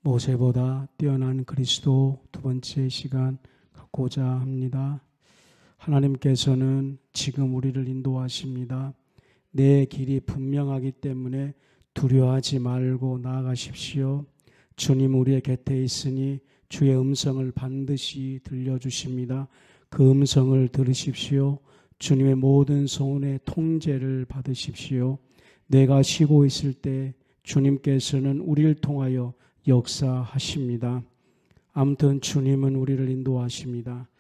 모세보다 뛰어난 그리스도 두 번째 시간 갖고자 합니다. 하나님께서는 지금 우리를 인도하십니다. 내 길이 분명하기 때문에 두려워하지 말고 나아가십시오. 주님 우리의 곁에 있으니 주의 음성을 반드시 들려주십니다. 그 음성을 들으십시오. 주님의 모든 소원의 통제를 받으십시오. 내가 쉬고 있을 때 주님께서는 우리를 통하여 역사하십니다. 아무튼 주님은 우리를 인도하십니다.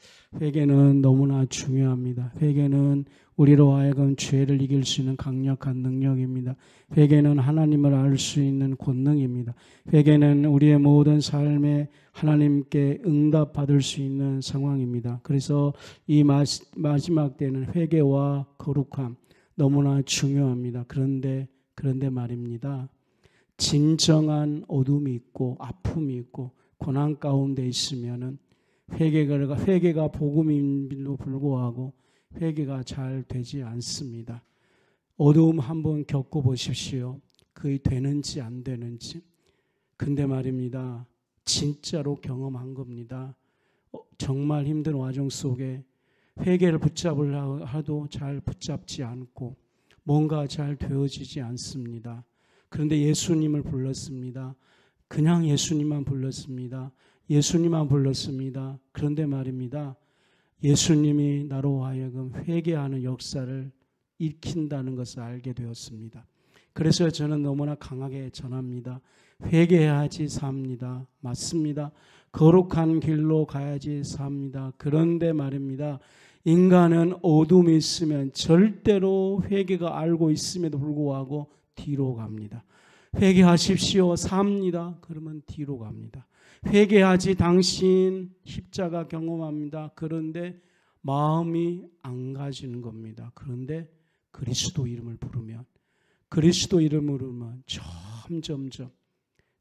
회개는 너무나 중요합니다. 회개는 우리로 하여금 죄를 이길 수 있는 강력한 능력입니다. 회개는 하나님을 알 수 있는 권능입니다. 회개는 우리의 모든 삶에 하나님께 응답받을 수 있는 상황입니다. 그래서 이 마지막 때는 회개와 거룩함 너무나 중요합니다. 그런데 말입니다. 진정한 어둠이 있고 아픔이 있고 고난 가운데 있으면은 회개가 복음임에도 불구하고 회개가 잘 되지 않습니다. 어두움 한번 겪어보십시오. 그게 되는지 안 되는지. 근데 말입니다. 진짜로 경험한 겁니다. 정말 힘든 와중 속에 회개를 붙잡으려 하도 잘 붙잡지 않고 뭔가 잘 되어지지 않습니다. 그런데 예수님을 불렀습니다. 그냥 예수님만 불렀습니다. 예수님만 불렀습니다. 그런데 말입니다. 예수님이 나로 하여금 회개하는 역사를 익힌다는 것을 알게 되었습니다. 그래서 저는 너무나 강하게 전합니다. 회개해야지 삽니다. 맞습니다. 거룩한 길로 가야지 삽니다. 그런데 말입니다. 인간은 어둠이 있으면 절대로 회개가 알고 있음에도 불구하고 뒤로 갑니다. 회개하십시오. 삽니다. 그러면 뒤로 갑니다. 회개하지 당신 십자가 경험합니다. 그런데 마음이 안 가지는 겁니다. 그런데 그리스도 이름을 부르면 점점점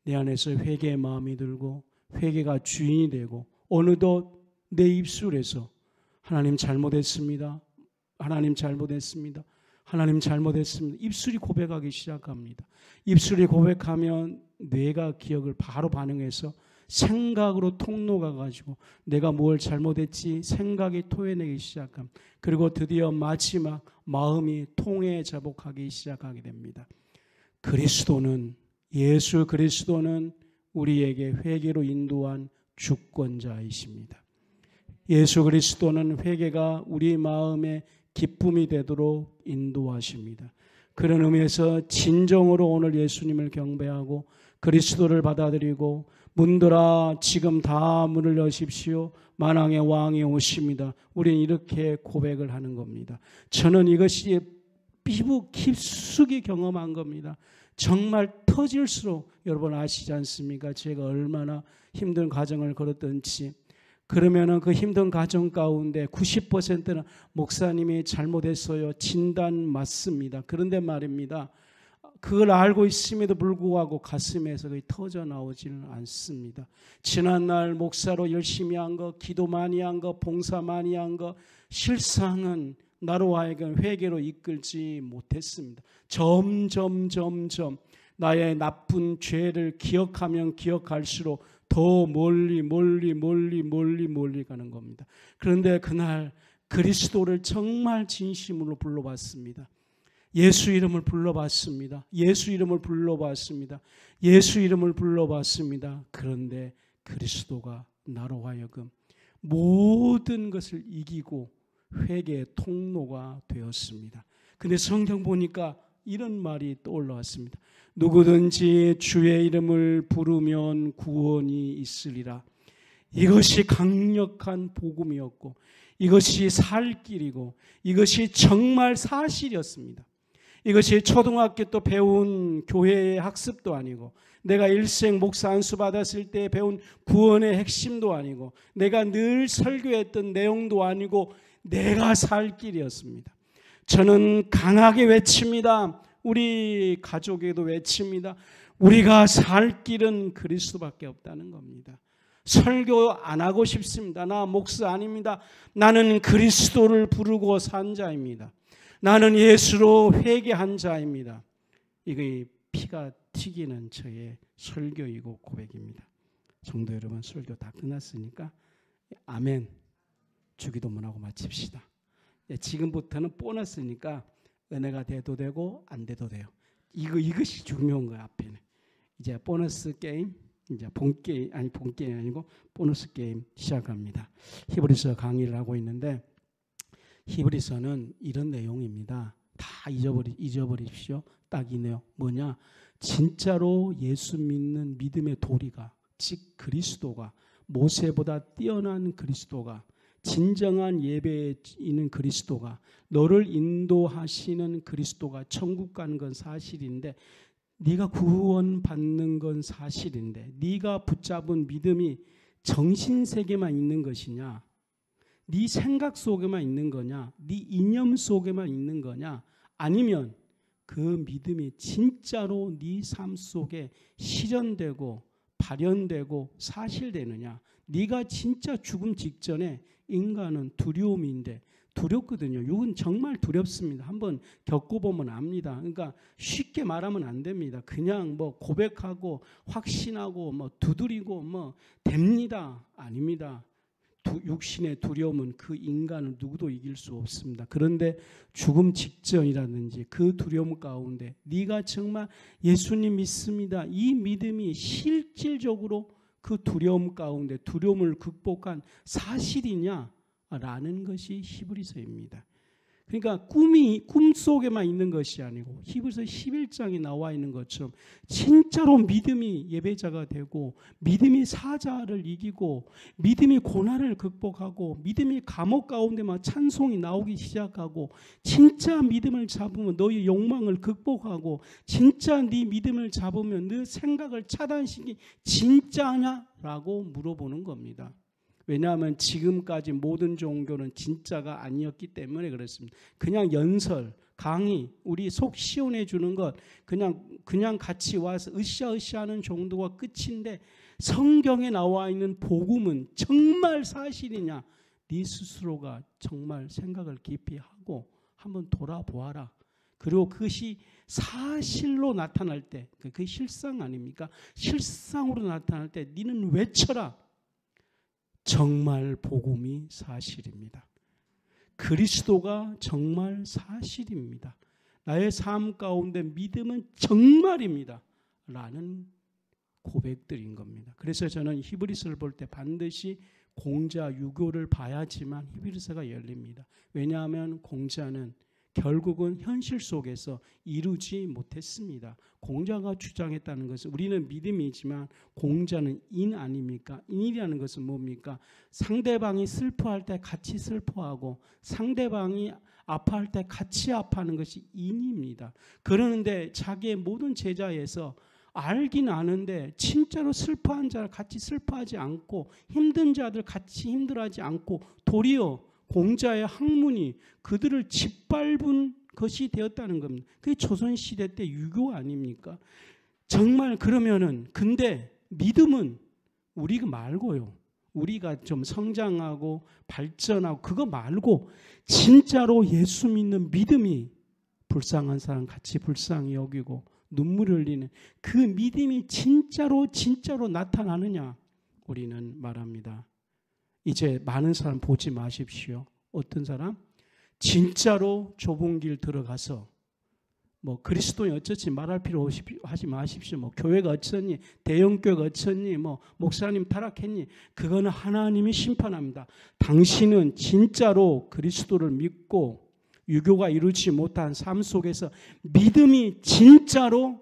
내 안에서 회개의 마음이 들고 회개가 주인이 되고 어느덧 내 입술에서 하나님 잘못했습니다. 하나님 잘못했습니다. 하나님 잘못했습니다. 입술이 고백하기 시작합니다. 입술이 고백하면 뇌가 기억을 바로 반응해서 생각으로 통로가 가지고 내가 뭘 잘못했지 생각이 토해내기 시작합니다. 그리고 드디어 마지막 마음이 통해 자복하기 시작하게 됩니다. 예수 그리스도는 우리에게 회개로 인도한 주권자이십니다. 예수 그리스도는 회개가 우리 마음의 기쁨이 되도록 인도하십니다. 그런 의미에서 진정으로 오늘 예수님을 경배하고 그리스도를 받아들이고 문들아 지금 다 문을 여십시오. 만왕의 왕이 오십니다. 우리는 이렇게 고백을 하는 겁니다. 저는 이것이 피부 깊숙이 경험한 겁니다. 정말 터질수록 여러분 아시지 않습니까? 제가 얼마나 힘든 과정을 걸었던지. 그러면은 그 힘든 과정 가운데 90%는 목사님이 잘못했어요. 진단 맞습니다. 그런데 말입니다. 그걸 알고 있음에도 불구하고 가슴에서 거의 터져 나오지는 않습니다. 지난날 목사로 열심히 한 거, 기도 많이 한 거, 봉사 많이 한 거, 실상은 나로 하여금 회개로 이끌지 못했습니다. 점점 나의 나쁜 죄를 기억하면 기억할수록 더 멀리 가는 겁니다. 그런데 그날 그리스도를 정말 진심으로 불러봤습니다. 예수 이름을 불러봤습니다. 그런데 그리스도가 나로 하여금 모든 것을 이기고 회개의 통로가 되었습니다. 근데 성경 보니까 이런 말이 떠올라왔습니다. 누구든지 주의 이름을 부르면 구원이 있으리라. 이것이 강력한 복음이었고 이것이 살 길이고 이것이 정말 사실이었습니다. 이것이 초등학교 때 배운 교회의 학습도 아니고 내가 일생 목사 안수 받았을 때 배운 구원의 핵심도 아니고 내가 늘 설교했던 내용도 아니고 내가 살 길이었습니다. 저는 강하게 외칩니다. 우리 가족에도 외칩니다. 우리가 살 길은 그리스도밖에 없다는 겁니다. 설교 안 하고 싶습니다. 나 목사 아닙니다. 나는 그리스도를 부르고 산 자입니다. 나는 예수로 회개한 자입니다. 이게 피가 튀기는 저의 설교이고 고백입니다. 성도 여러분, 설교 다 끝났으니까 아멘 주기도문 하고 마칩시다. 지금부터는 보너스니까 은혜가 돼도 되고 안 돼도 돼요. 이것이 중요한 거야. 앞에는 이제 보너스 게임, 이제 본 게임이 아니고 보너스 게임 시작합니다. 히브리서 강의를 하고 있는데 히브리서는 이런 내용입니다. 다 잊어버리십시오. 딱 이네요. 뭐냐? 진짜로 예수 믿는 믿음의 도리가, 즉 그리스도가, 모세보다 뛰어난 그리스도가, 진정한 예배에 있는 그리스도가, 너를 인도하시는 그리스도가 천국 가는 건 사실인데, 네가 구원받는 건 사실인데, 네가 붙잡은 믿음이 정신세계만 있는 것이냐, 네 생각 속에만 있는 거냐, 네 이념 속에만 있는 거냐, 아니면 그 믿음이 진짜로 네 삶 속에 실현되고 발현되고 사실되느냐. 네가 진짜 죽음 직전에, 인간은 두려움인데 두렵거든요. 이건 정말 두렵습니다. 한번 겪어보면 압니다. 그러니까 쉽게 말하면 안 됩니다. 그냥 뭐 고백하고 확신하고 뭐 두드리고 뭐 됩니다. 아닙니다. 육신의 두려움은 그 인간을 누구도 이길 수 없습니다. 그런데 죽음 직전이라든지 그 두려움 가운데 네가 정말 예수님 믿습니다, 이 믿음이 실질적으로 그 두려움 가운데 두려움을 극복한 사실이냐라는 것이 히브리서입니다. 그러니까 꿈 속에만 있는 것이 아니고 히브리서 11장에 나와 있는 것처럼 진짜로 믿음이 예배자가 되고, 믿음이 사자를 이기고, 믿음이 고난을 극복하고, 믿음이 감옥 가운데만 찬송이 나오기 시작하고, 진짜 믿음을 잡으면 너의 욕망을 극복하고, 진짜 네 믿음을 잡으면 네 생각을 차단시키 진짜냐라고 물어보는 겁니다. 왜냐하면 지금까지 모든 종교는 진짜가 아니었기 때문에 그렇습니다. 그냥 연설, 강의, 우리 속 시원해 주는 것, 그냥 같이 와서 으쌰으쌰하는 정도가 끝인데, 성경에 나와 있는 복음은 정말 사실이냐, 네 스스로가 정말 생각을 깊이 하고 한번 돌아보아라. 그리고 그것이 사실로 나타날 때, 그게 실상 아닙니까? 실상으로 나타날 때 너는 외쳐라. 정말 복음이 사실입니다. 그리스도가 정말 사실입니다. 나의 삶 가운데 믿음은 정말입니다. 라는 고백들인 겁니다. 그래서 저는 히브리서를 볼 때 반드시 공자, 유교를 봐야지만 히브리서가 열립니다. 왜냐하면 공자는 결국은 현실 속에서 이루지 못했습니다. 공자가 주장했다는 것은, 우리는 믿음이지만 공자는 인 아닙니까? 인이라는 것은 뭡니까? 상대방이 슬퍼할 때 같이 슬퍼하고, 상대방이 아파할 때 같이 아파하는 것이 인입니다. 그러는데 자기의 모든 제자에서 알긴 아는데 진짜로 슬퍼한 자를 같이 슬퍼하지 않고, 힘든 자들 같이 힘들어하지 않고, 도리어 공자의 학문이 그들을 짓밟은 것이 되었다는 겁니다. 그게 조선시대 때 유교 아닙니까? 정말 그러면은, 근데 믿음은 우리가 말고요, 우리가 좀 성장하고 발전하고 그거 말고 진짜로 예수 믿는 믿음이 불쌍한 사람 같이 불쌍히 여기고 눈물 흘리는 그 믿음이 진짜로 나타나느냐, 우리는 말합니다. 이제 많은 사람 보지 마십시오. 어떤 사람? 진짜로 좁은 길 들어가서 뭐 그리스도인 어쩌지 말할 필요 하지 마십시오. 뭐 교회가 어쩌니, 대형교회가 어쩌니, 뭐 목사님 타락했니, 그거는 하나님이 심판합니다. 당신은 진짜로 그리스도를 믿고 유교가 이루지 못한 삶 속에서 믿음이 진짜로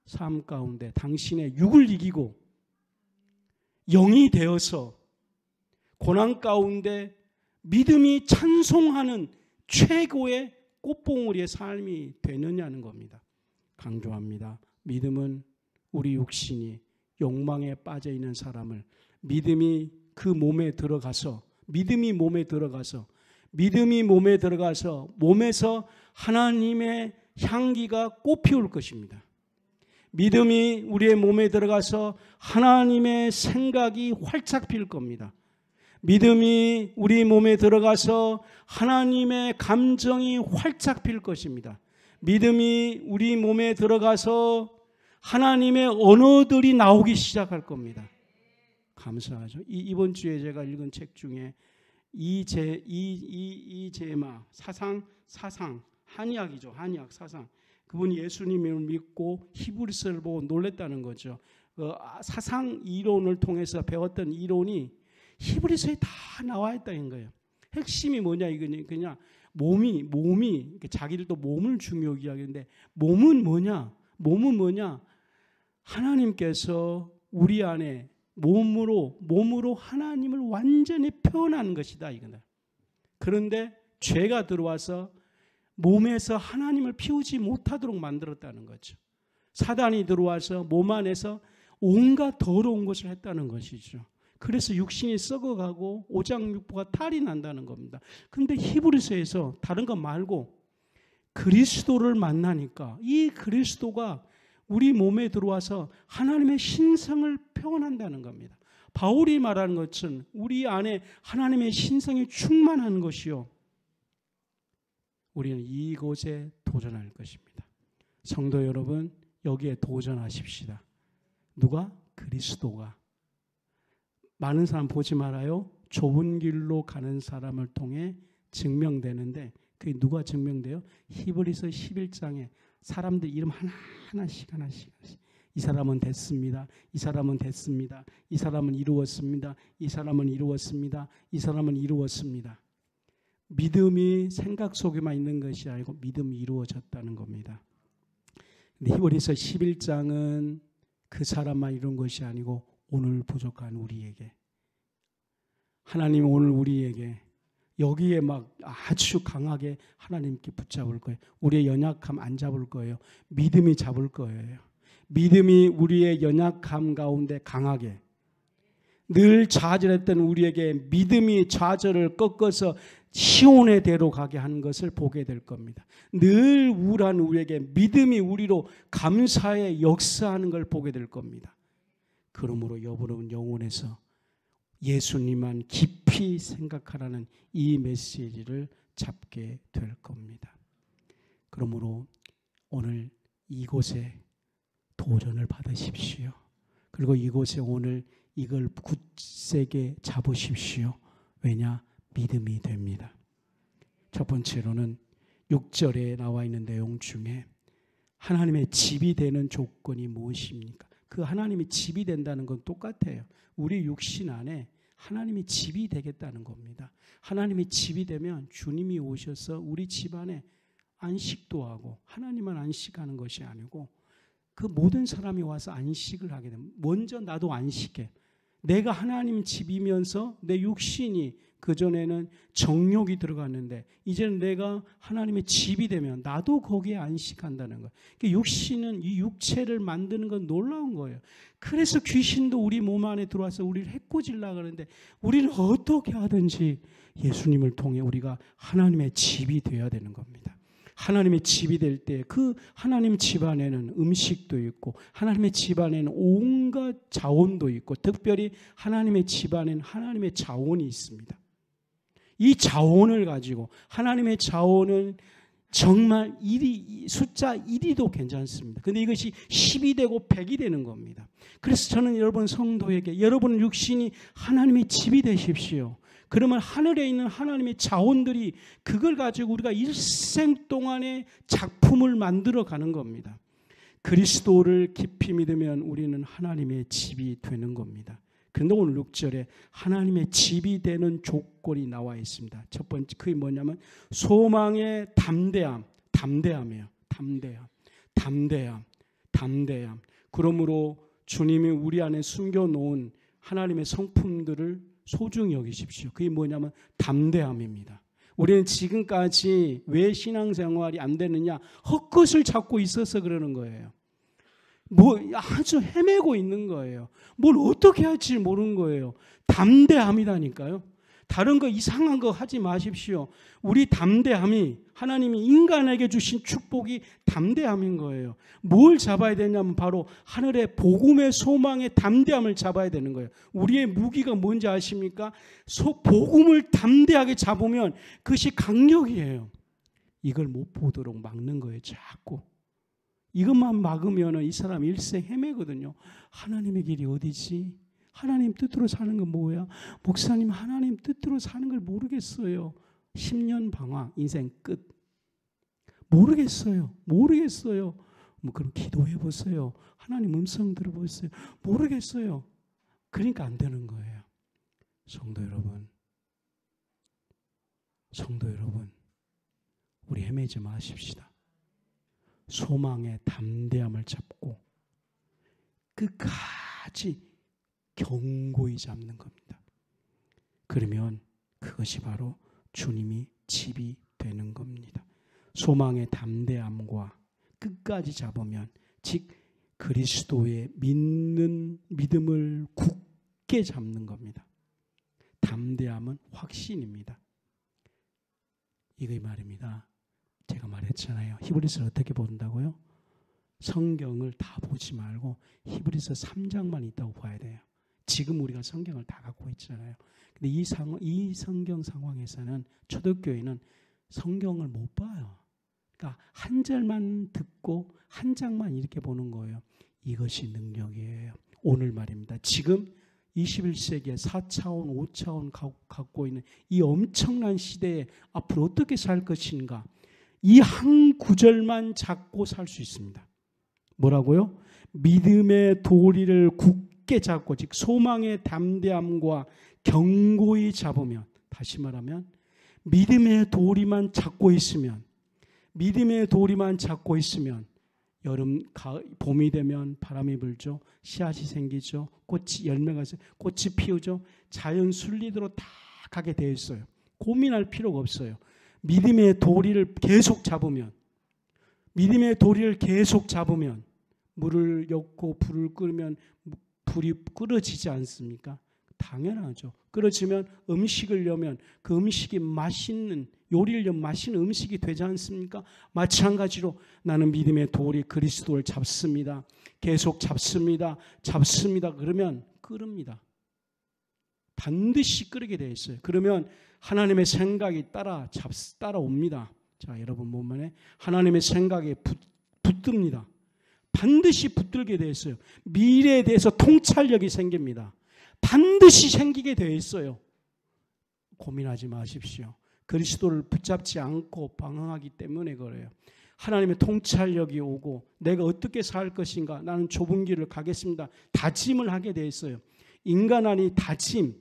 삶 가운데 당신의 육을 이기고 영이 되어서 고난 가운데 믿음이 찬송하는 최고의 꽃봉오리의 삶이 되느냐는 겁니다. 강조합니다. 믿음은 우리 육신이 욕망에 빠져 있는 사람을 믿음이 그 몸에 들어가서 몸에서 하나님의 향기가 꽃피울 것입니다. 믿음이 우리의 몸에 들어가서 하나님의 생각이 활짝 필 겁니다. 믿음이 우리 몸에 들어가서 하나님의 감정이 활짝 필 것입니다. 믿음이 우리 몸에 들어가서 하나님의 언어들이 나오기 시작할 겁니다. 감사하죠. 이번 주에 제가 읽은 책 중에 이재마 사상 한의학이죠. 한의학 사상. 그분이 예수님을 믿고 히브리서를 보고 놀랬다는 거죠. 사상 이론을 통해서 배웠던 이론이 히브리서에 다 나와 있다는 거예요. 핵심이 뭐냐 이거니 그냥 몸이 자기들도 몸을 중요하게 하는데 몸은 뭐냐? 하나님께서 우리 안에 몸으로 하나님을 완전히 표현하는 것이다 이거다. 그런데 죄가 들어와서 몸에서 하나님을 피우지 못하도록 만들었다는 거죠. 사단이 들어와서 몸 안에서 온갖 더러운 것을 했다는 것이죠. 그래서 육신이 썩어가고 오장육부가 탈이 난다는 겁니다. 그런데 히브리서에서 다른 거 말고 그리스도를 만나니까 이 그리스도가 우리 몸에 들어와서 하나님의 신성을 표현한다는 겁니다. 바울이 말하는 것은 우리 안에 하나님의 신성이 충만한 것이요. 우리는 이곳에 도전할 것입니다. 성도 여러분, 여기에 도전하십시다. 누가? 그리스도가. 많은 사람 보지 말아요. 좁은 길로 가는 사람을 통해 증명되는데 그게 누가 증명돼요? 히브리서 11장에 사람들 이름 하나씩 이 사람은 됐습니다. 이 사람은 됐습니다. 이 사람은 이루었습니다. 이 사람은 이루었습니다. 이 사람은 이루었습니다. 믿음이 생각 속에만 있는 것이 아니고 믿음이 이루어졌다는 겁니다. 근데 히브리서 11장은 그 사람만 이룬 것이 아니고 오늘 부족한 우리에게 하나님 오늘 우리에게 여기에 막 아주 강하게 하나님께 붙잡을 거예요. 우리의 연약함 안 잡을 거예요. 믿음이 잡을 거예요. 믿음이 우리의 연약함 가운데 강하게 늘 좌절했던 우리에게 믿음이 좌절을 꺾어서 시온의 대로 가게 하는 것을 보게 될 겁니다. 늘 우울한 우리에게 믿음이 우리로 감사의 역사하는 걸 보게 될 겁니다. 그러므로 여러분 영혼에서 예수님만 깊이 생각하라는 이 메시지를 잡게 될 겁니다. 그러므로 오늘 이곳에 도전을 받으십시오. 그리고 이곳에 오늘 이걸 굳세게 잡으십시오. 왜냐? 믿음이 됩니다. 첫 번째로는 6절에 나와 있는 내용 중에 하나님의 집이 되는 조건이 무엇입니까? 그 하나님이 집이 된다는 건 똑같아요. 우리 육신 안에 하나님이 집이 되겠다는 겁니다. 하나님이 집이 되면 주님이 오셔서 우리 집 안에 안식도 하고 하나님만 안식하는 것이 아니고 그 모든 사람이 와서 안식을 하게 됩니다. 먼저 나도 안식해. 내가 하나님 집이면서 내 육신이 그전에는 정욕이 들어갔는데 이제는 내가 하나님의 집이 되면 나도 거기에 안식한다는 거예요. 육신은 이 육체를 만드는 건 놀라운 거예요. 그래서 귀신도 우리 몸 안에 들어와서 우리를 해코지려고 하는데 우리는 어떻게 하든지 예수님을 통해 우리가 하나님의 집이 되어야 되는 겁니다. 하나님의 집이 될 때 그 하나님 집 안에는 음식도 있고 하나님의 집 안에는 온갖 자원도 있고 특별히 하나님의 집 안에는 하나님의 자원이 있습니다. 이 자원을 가지고 하나님의 자원은 정말 숫자 1이도 괜찮습니다. 그런데 이것이 10이 되고 100이 되는 겁니다. 그래서 저는 여러분 성도에게 여러분 육신이 하나님의 집이 되십시오. 그러면 하늘에 있는 하나님의 자원들이 그걸 가지고 우리가 일생 동안의 작품을 만들어 가는 겁니다. 그리스도를 깊이 믿으면 우리는 하나님의 집이 되는 겁니다. 그런데 오늘 6절에 하나님의 집이 되는 조건이 나와 있습니다. 첫 번째 그게 뭐냐면 소망의 담대함이에요. 담대함. 그러므로 주님이 우리 안에 숨겨놓은 하나님의 성품들을 소중히 여기십시오. 그게 뭐냐면 담대함입니다. 우리는 지금까지 왜 신앙생활이 안 되느냐? 헛것을 찾고 있어서 그러는 거예요. 아주 헤매고 있는 거예요. 뭘 어떻게 할지 모르는 거예요. 담대함이라니까요. 다른 거 이상한 거 하지 마십시오. 우리 담대함이 하나님이 인간에게 주신 축복이 담대함인 거예요. 뭘 잡아야 되냐면 바로 하늘의 복음의 소망의 담대함을 잡아야 되는 거예요. 우리의 무기가 뭔지 아십니까? 복음을 담대하게 잡으면 그것이 강력이에요. 이걸 못 보도록 막는 거예요. 자꾸. 이것만 막으면 이 사람 일생 헤매거든요. 하나님의 길이 어디지? 하나님 뜻대로 사는 건 뭐야? 목사님 하나님 뜻대로 사는 걸 모르겠어요. 10년 방황, 인생 끝. 모르겠어요. 뭐 그럼 기도해 보세요. 하나님 음성 들어보세요. 모르겠어요. 그러니까 안 되는 거예요. 성도 여러분, 우리 헤매지 마십시다. 소망의 담대함을 잡고 끝까지 견고히 잡는 겁니다. 그러면 그것이 바로 주님이 집이 되는 겁니다. 소망의 담대함과 끝까지 잡으면, 즉 그리스도의 믿음을 굳게 잡는 겁니다. 담대함은 확신입니다. 이거 말입니다. 제가 말했잖아요. 히브리서를 어떻게 본다고요? 성경을 다 보지 말고 히브리서 3장만 있다고 봐야 돼요. 지금 우리가 성경을 다 갖고 있잖아요. 근데 이 성경 상황에서는 초대교회는 성경을 못 봐요. 그러니까 한 절만 듣고 한 장만 이렇게 보는 거예요. 이것이 능력이에요. 오늘 말입니다. 지금 21세기에 4차원, 5차원 갖고 있는 이 엄청난 시대에 앞으로 어떻게 살 것인가, 이 한 구절만 잡고 살 수 있습니다. 뭐라고요? 믿음의 도리를 굳게 잡고, 즉 소망의 담대함과 견고히 잡으면, 다시 말하면 믿음의 도리만 잡고 있으면, 여름, 가을, 봄이 되면 바람이 불죠. 씨앗이 생기죠. 열매가 꽃이 피우죠. 자연 순리대로 다 가게 되어 있어요. 고민할 필요가 없어요. 믿음의 도리를 계속 잡으면, 물을 엮고 불을 끄면 불이 끓어지지 않습니까? 당연하죠. 끓어지면 음식을 넣으면 그 음식이 맛있는, 요리를 넣으면 맛있는 음식이 되지 않습니까? 마찬가지로 나는 믿음의 도리 그리스도를 잡습니다. 계속 잡습니다. 그러면 끓습니다. 반드시 끓게 되어 있어요. 그러면 하나님의 생각이 따라옵니다. 자, 여러분 몸만에 하나님의 생각에 붙듭니다. 반드시 붙들게 되어 있어요. 미래에 대해서 통찰력이 생깁니다. 반드시 생기게 되어 있어요. 고민하지 마십시오. 그리스도를 붙잡지 않고 방황하기 때문에 그래요. 하나님의 통찰력이 오고 내가 어떻게 살 것인가, 나는 좁은 길을 가겠습니다. 다짐을 하게 되어 있어요. 인간 안이 다짐,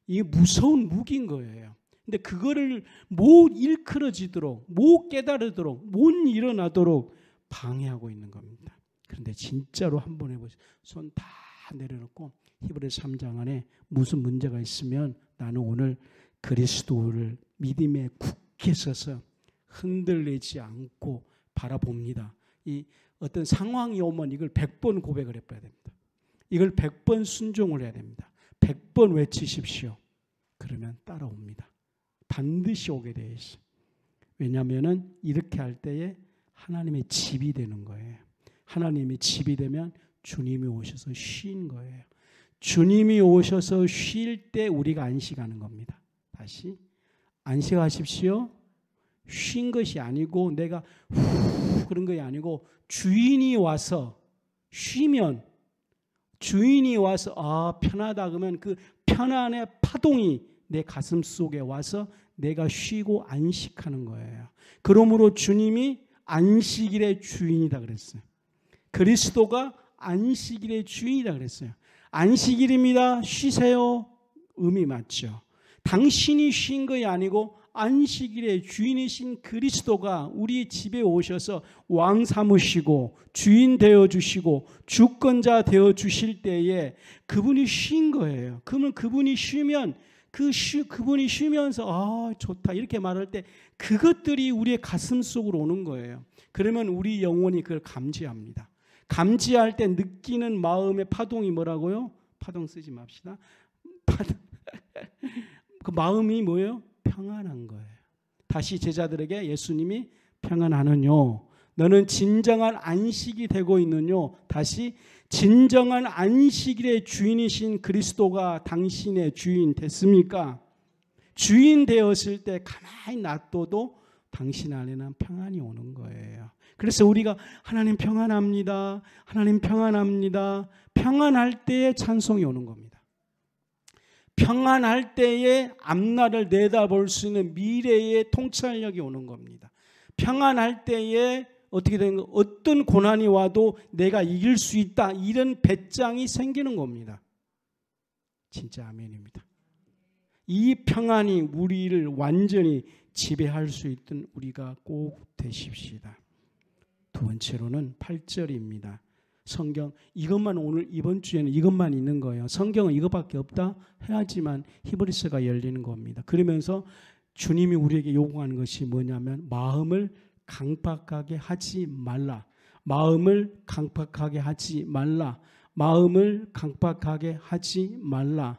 이게 무서운 무기인 거예요. 근데 그거를 못 일컬어지도록, 못 깨달으도록, 못 일어나도록 방해하고 있는 겁니다. 그런데 진짜로 한번 해보세요. 손 다 내려놓고 히브리서 3장 안에 무슨 문제가 있으면 나는 오늘 그리스도를 믿음에 굳게 서서 흔들리지 않고 바라봅니다. 이 어떤 상황이 오면 이걸 100번 고백을 해봐야 됩니다. 이걸 100번 순종을 해야 됩니다. 100번 외치십시오. 그러면 따라옵니다. 반드시 오게 되어 있어요. 왜냐하면 이렇게 할 때에 하나님의 집이 되는 거예요. 하나님의 집이 되면 주님이 오셔서 쉰 거예요. 주님이 오셔서 쉴 때 우리가 안식하는 겁니다. 다시 안식하십시오. 쉰 것이 아니고 내가 그런 것이 아니고 주인이 와서 쉬면, 주인이 와서 편하다 그러면 그 편안의 파동이 내 가슴 속에 와서 내가 쉬고 안식하는 거예요. 그러므로 주님이 안식일의 주인이다 그랬어요. 그리스도가 안식일의 주인이다 그랬어요. 안식일입니다. 쉬세요. 의미 맞죠. 당신이 쉰 것이 아니고 안식일의 주인이신 그리스도가 우리 집에 오셔서 왕 삼으시고 주인 되어주시고 주권자 되어주실 때에 그분이 쉰 거예요. 그러면 그분이 쉬면 그분이 쉬면서 좋다 이렇게 말할 때 그것들이 우리의 가슴 속으로 오는 거예요. 그러면 우리 영혼이 그걸 감지합니다. 감지할 때 느끼는 마음의 파동이 뭐라고요? 파동 쓰지 맙시다. 그 마음이 뭐예요? 평안한 거예요. 다시 제자들에게 예수님이 평안하느뇨? 너는 진정한 안식이 되고 있느뇨? 다시 진정한 안식일의 주인이신 그리스도가 당신의 주인 됐습니까? 주인 되었을 때 가만히 놔둬도 당신 안에는 평안이 오는 거예요. 그래서 우리가 하나님 평안합니다. 하나님 평안합니다. 평안할 때에 찬송이 오는 겁니다. 평안할 때에 앞날을 내다볼 수 있는 미래의 통찰력이 오는 겁니다. 평안할 때에 어떻게 되는 거? 어떤 고난이 와도 내가 이길 수 있다. 이런 배짱이 생기는 겁니다. 진짜 아멘입니다. 이 평안이 우리를 완전히 지배할 수 있던 우리가 꼭 되십시다. 두 번째로는 8절입니다. 성경 이것만 오늘 이번 주에는 이것만 있는 거예요. 성경은 이것밖에 없다 해야지만 히브리서가 열리는 겁니다. 그러면서 주님이 우리에게 요구하는 것이 뭐냐면 마음을 강팍하게 하지 말라. 마음을 강팍하게 하지 말라. 마음을 강팍하게 하지 말라.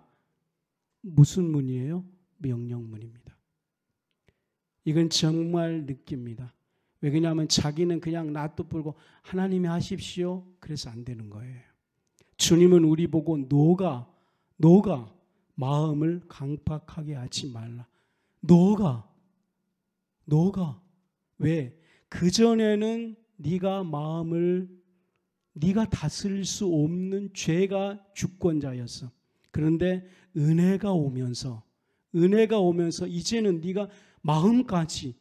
무슨 문이에요? 명령문입니다. 이건 정말 느낍니다. 왜 그러냐면 자기는 그냥 놔둬 불고 하나님이 하십시오. 그래서 안 되는 거예요. 주님은 우리 보고 너가 마음을 강팍하게 하지 말라. 너가 왜? 그전에는 네가 마음을 네가 다스릴 수 없는 죄가 주권자였어. 그런데 은혜가 오면서 이제는 네가 마음까지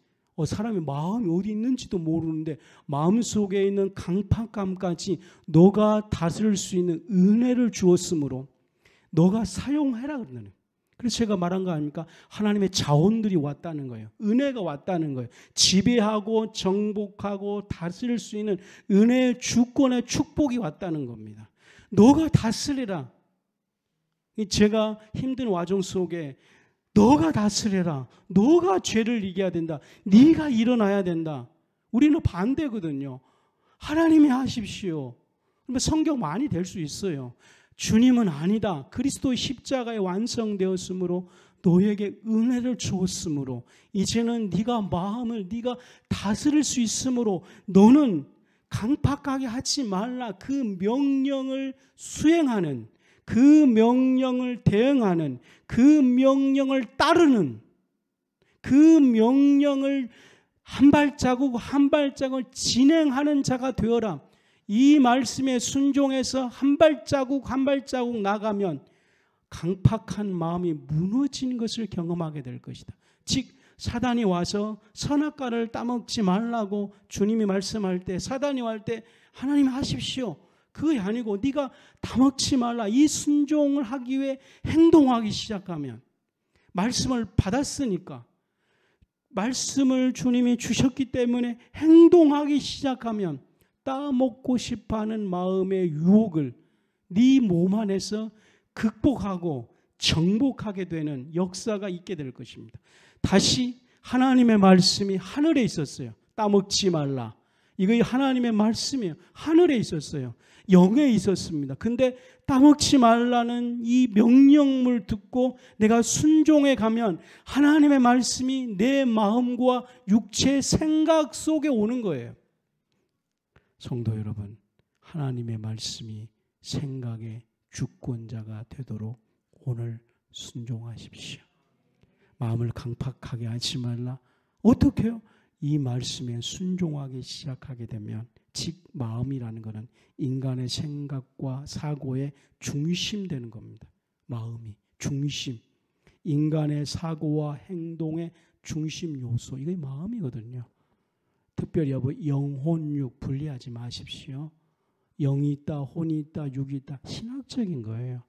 사람이 마음이 어디 있는지도 모르는데 마음속에 있는 강팍감까지 너가 다스릴 수 있는 은혜를 주었으므로 너가 사용해라 그러는. 그래서 제가 말한 거 아닙니까? 하나님의 자원들이 왔다는 거예요. 은혜가 왔다는 거예요. 지배하고 정복하고 다스릴 수 있는 은혜의 주권의 축복이 왔다는 겁니다. 너가 다스리라. 제가 힘든 와중 속에 너가 다스려라. 너가 죄를 이겨야 된다. 네가 일어나야 된다. 우리는 반대거든요. 하나님이 하십시오. 그러면 성경 많이 될 수 있어요. 주님은 아니다. 그리스도의 십자가에 완성되었으므로 너에게 은혜를 주었으므로 이제는 네가 마음을 네가 다스릴 수 있으므로 너는 강팍하게 하지 말라. 그 명령을 수행하는 그 명령을 대응하는 그 명령을 따르는 그 명령을 한 발자국 한 발자국을 진행하는 자가 되어라. 이 말씀에 순종해서 한 발자국 한 발자국 나가면 강팍한 마음이 무너진 것을 경험하게 될 것이다. 즉 사단이 와서 선악과를 따먹지 말라고 주님이 말씀할 때 사단이 올 때 하나님 하십시오. 그게 아니고 네가 따먹지 말라. 이 순종을 하기 위해 행동하기 시작하면 말씀을 받았으니까 말씀을 주님이 주셨기 때문에 행동하기 시작하면 따먹고 싶어하는 마음의 유혹을 네 몸 안에서 극복하고 정복하게 되는 역사가 있게 될 것입니다. 다시 하나님의 말씀이 하늘에 있었어요. 따먹지 말라. 이거 하나님의 말씀이에요. 하늘에 있었어요. 영에 있었습니다. 근데 따먹지 말라는 이 명령을 듣고 내가 순종해 가면 하나님의 말씀이 내 마음과 육체의 생각 속에 오는 거예요. 성도 여러분, 하나님의 말씀이 생각의 주권자가 되도록 오늘 순종하십시오. 마음을 강팍하게 하지 말라. 어떻게 해요? 이 말씀에 순종하기 시작하게 되면 즉 마음이라는 것은 인간의 생각과 사고의 중심 되는 겁니다. 마음이 중심. 인간의 사고와 행동의 중심 요소. 이게 마음이거든요. 특별히 영혼육 분리하지 마십시오. 영이 있다, 혼이 있다, 육이 있다. 신학적인 거예요.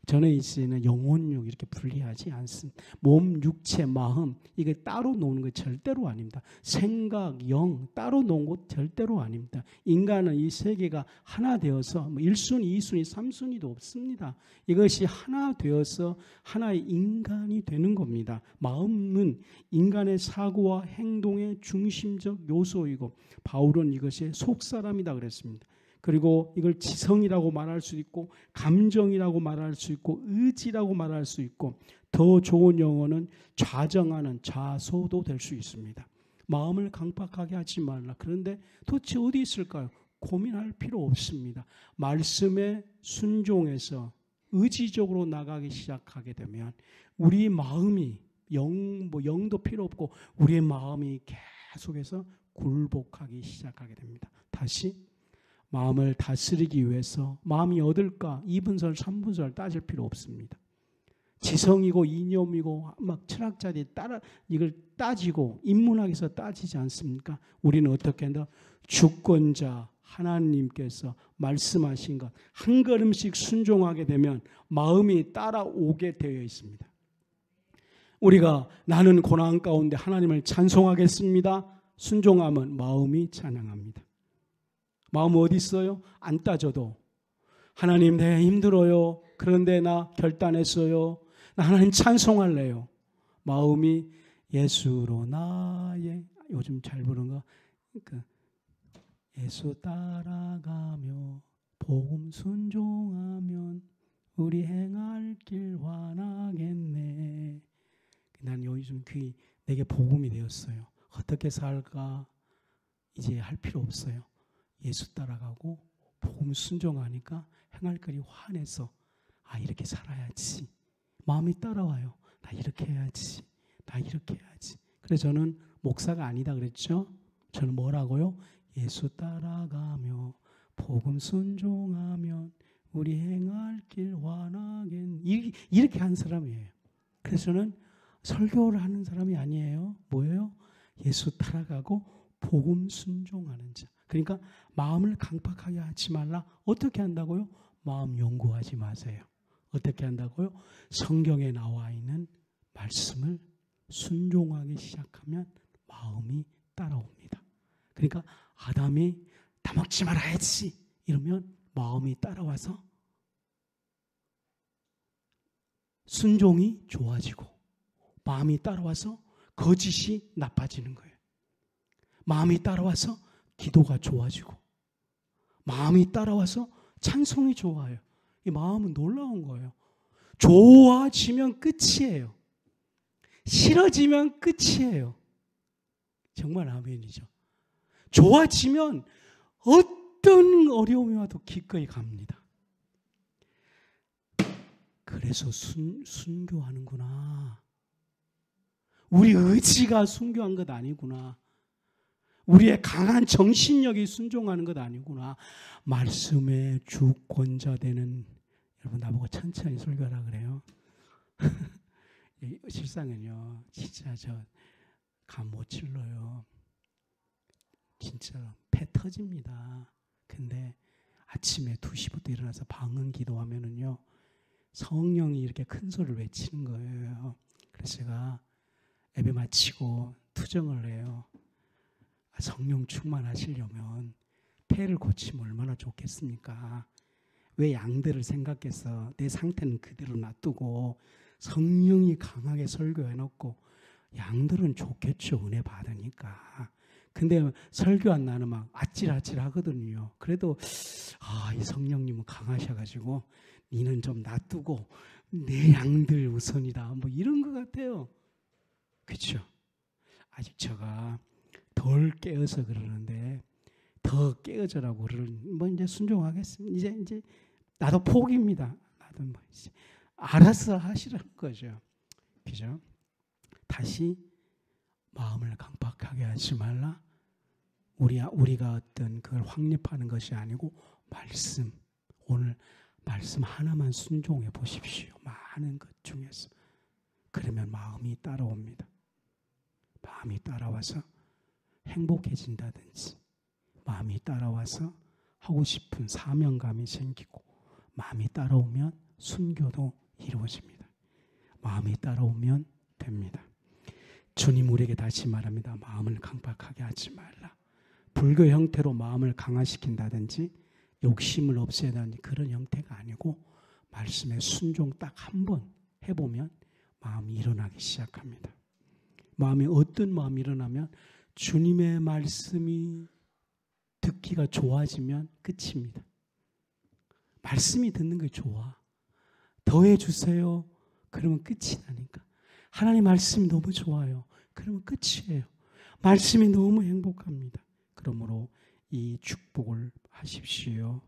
전에 있으면 영혼육 이렇게 분리하지 않습니다. 몸, 육체, 마음 이게 따로 노는 거 절대로 아닙니다. 생각, 영 따로 노는 것 절대로 아닙니다. 인간은 이 세계가 하나 되어서 1순위, 2순위, 3순위도 없습니다. 이것이 하나 되어서 하나의 인간이 되는 겁니다. 마음은 인간의 사고와 행동의 중심적 요소이고 바울은 이것이 속사람이다 그랬습니다. 그리고 이걸 지성이라고 말할 수 있고 감정이라고 말할 수 있고 의지라고 말할 수 있고 더 좋은 용어는 좌정하는 자소도 될 수 있습니다. 마음을 강팍하게 하지 말라. 그런데 도대체 어디 있을까요? 고민할 필요 없습니다. 말씀에 순종해서 의지적으로 나가기 시작하게 되면 우리 마음이 영도 필요 없고 우리의 마음이 계속해서 굴복하기 시작하게 됩니다. 다시 마음을 다스리기 위해서 마음이 어떨까 2분설, 3분설 따질 필요 없습니다. 지성이고 이념이고 막 철학자들이 이걸 따지고 인문학에서 따지지 않습니까? 우리는 어떻게 한다? 주권자 하나님께서 말씀하신 것 한 걸음씩 순종하게 되면 마음이 따라오게 되어 있습니다. 우리가 나는 고난 가운데 하나님을 찬송하겠습니다. 순종하면 마음이 찬양합니다. 마음 어디 있어요? 안 따져도 하나님 내가 힘들어요. 그런데 나 결단했어요. 나 하나님 찬송할래요. 마음이 예수로 나의 요즘 잘 부르는 거 예수 따라가며 복음 순종하면 우리 행할 길 환하겠네. 난 요즘 귀 내게 복음이 되었어요. 어떻게 살까 이제 할 필요 없어요. 예수 따라가고 복음 순종하니까 행할 길이 환해서 이렇게 살아야지. 마음이 따라와요. 나 이렇게 해야지. 나 이렇게 해야지. 그래서 저는 목사가 아니다 그랬죠. 저는 뭐라고요? 예수 따라가며 복음 순종하면 우리 행할 길 환하겠네. 이렇게 한 사람이에요. 그래서 저는 설교를 하는 사람이 아니에요. 뭐예요? 예수 따라가고 복음 순종하는 자. 그러니까 마음을 강팍하게 하지 말라. 어떻게 한다고요? 마음 연구하지 마세요. 어떻게 한다고요? 성경에 나와 있는 말씀을 순종하기 시작하면 마음이 따라옵니다. 그러니까 아담이 다 먹지 말아야지 이러면 마음이 따라와서 순종이 좋아지고 마음이 따라와서 거짓이 나빠지는 거예요. 마음이 따라와서 기도가 좋아지고 마음이 따라와서 찬송이 좋아요. 이 마음은 놀라운 거예요. 좋아지면 끝이에요. 싫어지면 끝이에요. 정말 아멘이죠. 좋아지면 어떤 어려움이 와도 기꺼이 갑니다. 그래서 순교하는구나. 우리 의지가 순교한 것 아니구나. 우리의 강한 정신력이 순종하는 것 아니구나. 말씀의 주권자 되는, 여러분 나보고 천천히 설교하라 그래요. 실상은요, 진짜 저 감 못 찔러요. 진짜 배 터집니다. 근데 아침에 2시부터 일어나서 방언 기도하면은요, 성령이 이렇게 큰 소리를 외치는 거예요. 그래서 제가 예배 마치고 투정을 해요. 성령 충만하시려면 폐를 고치면 얼마나 좋겠습니까? 왜 양들을 생각해서 내 상태는 그대로 놔두고 성령이 강하게 설교해놓고 양들은 좋겠죠. 은혜 받으니까. 근데 설교한 나는 막 아찔아찔 하거든요. 그래도 이 성령님은 강하셔가지고 니는 좀 놔두고 내 양들 우선이다. 뭐 이런 것 같아요. 그렇죠? 아직 제가 덜 깨어서 그러는데 더 깨어져라고 그러는 뭐 이제 순종하겠습니다. 이제 나도 포기입니다. 나도 뭐 이제 알아서 하시라는 거죠. 그죠? 다시 마음을 강박하게 하지 말라. 우리가 어떤 그걸 확립하는 것이 아니고 말씀, 오늘 말씀 하나만 순종해 보십시오. 많은 것 중에서. 그러면 마음이 따라옵니다. 마음이 따라와서 행복해진다든지, 마음이 따라와서 하고 싶은 사명감이 생기고, 마음이 따라오면 순교도 이루어집니다. 마음이 따라오면 됩니다. 주님 우리에게 다시 말합니다. 마음을 강박하게 하지 말라. 불교 형태로 마음을 강화시킨다든지 욕심을 없애다든지 그런 형태가 아니고 말씀에 순종 딱 한 번 해보면 마음이 일어나기 시작합니다. 마음이 어떤 마음이 일어나면 주님의 말씀이 듣기가 좋아지면 끝입니다. 말씀이 듣는 게 좋아. 더해 주세요. 그러면 끝이 나니까. 하나님 말씀이 너무 좋아요. 그러면 끝이에요. 말씀이 너무 행복합니다. 그러므로 이 축복을 하십시오.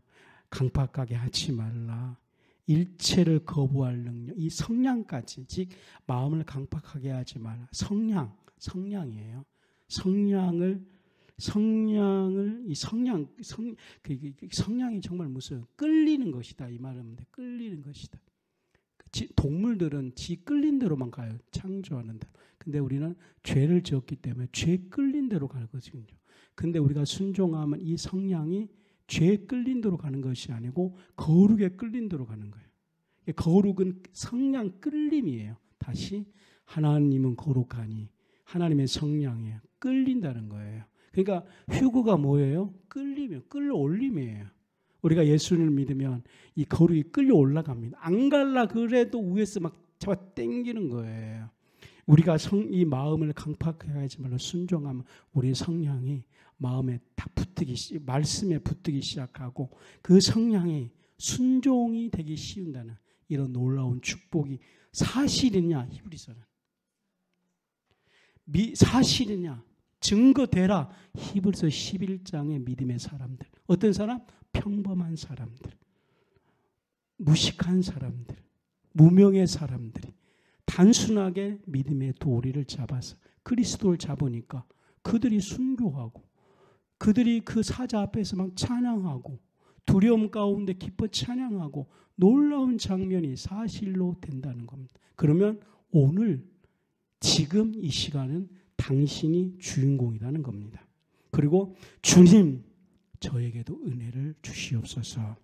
강박하게 하지 말라. 일체를 거부할 능력, 이 성량까지, 즉 마음을 강박하게 하지 말라. 성량이에요. 성량이 정말 무슨 끌리는 것이다 이 말은 끌리는 것이다. 동물들은 지 끌린 대로만 가요. 창조하는 대로. 근데 우리는 죄를 지었기 때문에 죄 끌린 대로 가는 거거든요. 근데 우리가 순종하면 이 성량이 죄에 끌린 대로 가는 것이 아니고 거룩에 끌린 대로 가는 거예요. 거룩은 성량 끌림이에요. 다시 하나님은 거룩하니 하나님의 성량에 끌린다는 거예요. 그러니까 휴거가 뭐예요? 끌림이에요. 끌어올림이에요. 우리가 예수를 믿으면 이 거룩이 끌려 올라갑니다. 안 갈라 그래도 위에서 막 잡아 당기는 거예요. 우리가 이 마음을 강팍하게 하지 말고 순종하면 우리 성량이 마음에 다 말씀에 붙기 시작하고 그 성량이 순종이 되기 쉬운다는 이런 놀라운 축복이 사실이냐? 히브리서는 사실이냐? 증거되라. 히브리서 11장의 믿음의 사람들. 어떤 사람? 평범한 사람들, 무식한 사람들, 무명의 사람들이 단순하게 믿음의 도리를 잡아서 그리스도를 잡으니까 그들이 순교하고 그들이 그 사자 앞에서 막 찬양하고 두려움 가운데 기뻐 찬양하고 놀라운 장면이 사실로 된다는 겁니다. 그러면 오늘 지금 이 시간은 당신이 주인공이라는 겁니다. 그리고 주님 저에게도 은혜를 주시옵소서.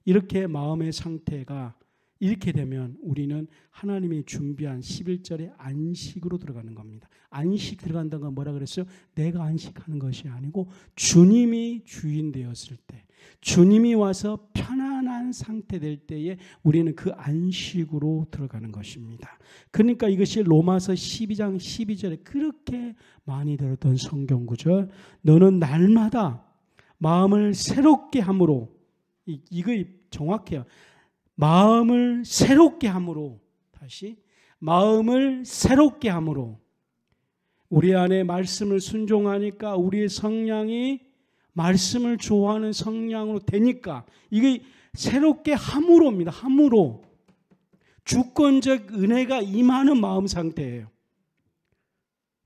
이렇게 마음의 상태가 이렇게 되면 우리는 하나님이 준비한 11절의 안식으로 들어가는 겁니다. 안식 들어간다는 건 뭐라 그랬어요? 내가 안식하는 것이 아니고 주님이 주인 되었을 때, 주님이 와서 편안한 상태 될 때에 우리는 그 안식으로 들어가는 것입니다. 그러니까 이것이 로마서 12장 12절에 그렇게 많이 들었던 성경 구절, 너는 날마다 마음을 새롭게 함으로, 이거 정확해요. 마음을 새롭게 함으로, 다시 마음을 새롭게 함으로 우리 안에 말씀을 순종하니까 우리의 성량이 말씀을 좋아하는 성량으로 되니까 이게 새롭게 함으로입니다. 함으로 주권적 은혜가 임하는 마음 상태예요.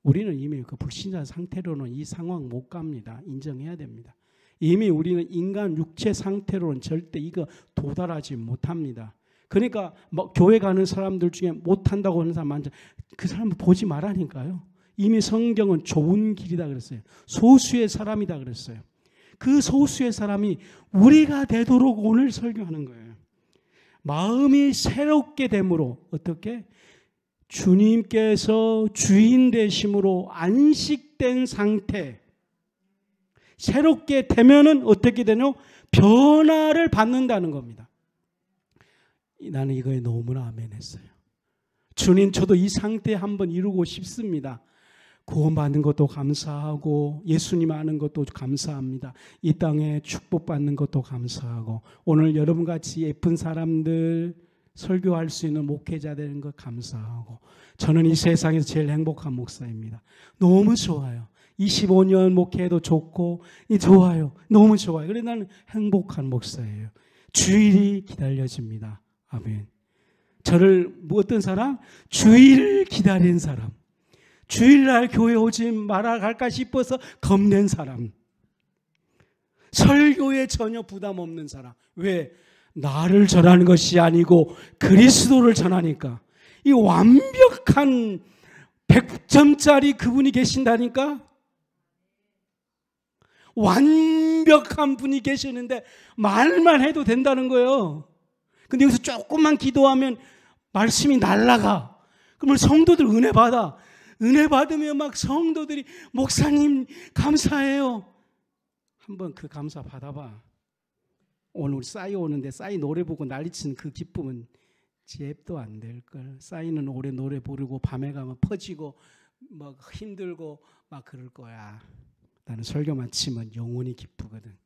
우리는 이미 그 불신자 상태로는 이 상황 못 갑니다. 인정해야 됩니다. 이미 우리는 인간 육체 상태로는 절대 이거 도달하지 못합니다. 그러니까 뭐 교회 가는 사람들 중에 못한다고 하는 사람 많죠. 그 사람을 보지 말라니까요. 이미 성경은 좁은 길이다 그랬어요. 소수의 사람이다 그랬어요. 그 소수의 사람이 우리가 되도록 오늘 설교하는 거예요. 마음이 새롭게 됨으로 어떻게? 주님께서 주인 되심으로 안식된 상태, 새롭게 되면은 어떻게 되냐? 변화를 받는다는 겁니다. 나는 이거에 너무나 아멘했어요. 주님, 저도 이 상태에 한번 이루고 싶습니다. 구원받는 것도 감사하고 예수님 아는 것도 감사합니다. 이 땅에 축복받는 것도 감사하고 오늘 여러분같이 예쁜 사람들 설교할 수 있는 목회자 되는 것 감사하고 저는 이 세상에서 제일 행복한 목사입니다. 너무 좋아요. 25년 목회도 좋고 좋아요. 너무 좋아요. 그래서 나는 행복한 목사예요. 주일이 기다려집니다. 아멘. 저를 어떤 사람? 주일을 기다린 사람. 주일날 교회 오지 말아갈까 싶어서 겁낸 사람. 설교에 전혀 부담 없는 사람. 왜? 나를 전하는 것이 아니고 그리스도를 전하니까. 이 완벽한 100점짜리 그분이 계신다니까. 완벽한 분이 계시는데 말만 해도 된다는 거예요. 근데 여기서 조금만 기도하면 말씀이 날아가. 그러면 성도들 은혜 받아. 은혜 받으면 막 성도들이 목사님 감사해요. 한번 그 감사 받아봐. 오늘 우리 싸이 오는데 싸이 노래 보고 난리치는 그 기쁨은 잽도 안 될걸. 싸이는 오래 노래 부르고 밤에 가면 퍼지고 막 힘들고 막 그럴 거야. 나는 설교 마치면 영원히 기쁘거든.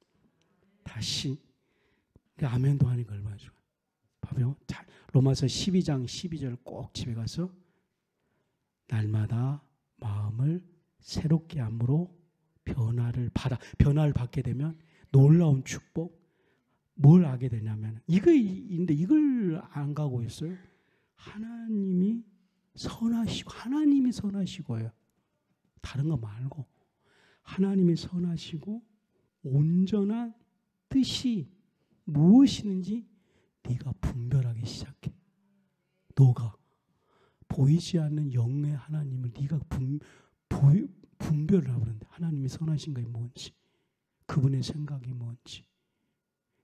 다시 아멘도 하는 걸 얼마나 좋아. 봐요. 로마서 12장 12절 꼭 집에 가서 날마다 마음을 새롭게 함으로 변화를 받게 되면 놀라운 축복. 뭘 하게 되냐면 이거인데 이걸 안 가고 있어요. 하나님이 선하시고요. 다른 거 말고 하나님이 선하시고 온전한 뜻이 무엇이든지 네가 분별하기 시작해. 너가 보이지 않는 영의 하나님을 네가 분별을 하는데 하나님이 선하신 것이 뭔지, 그분의 생각이 뭔지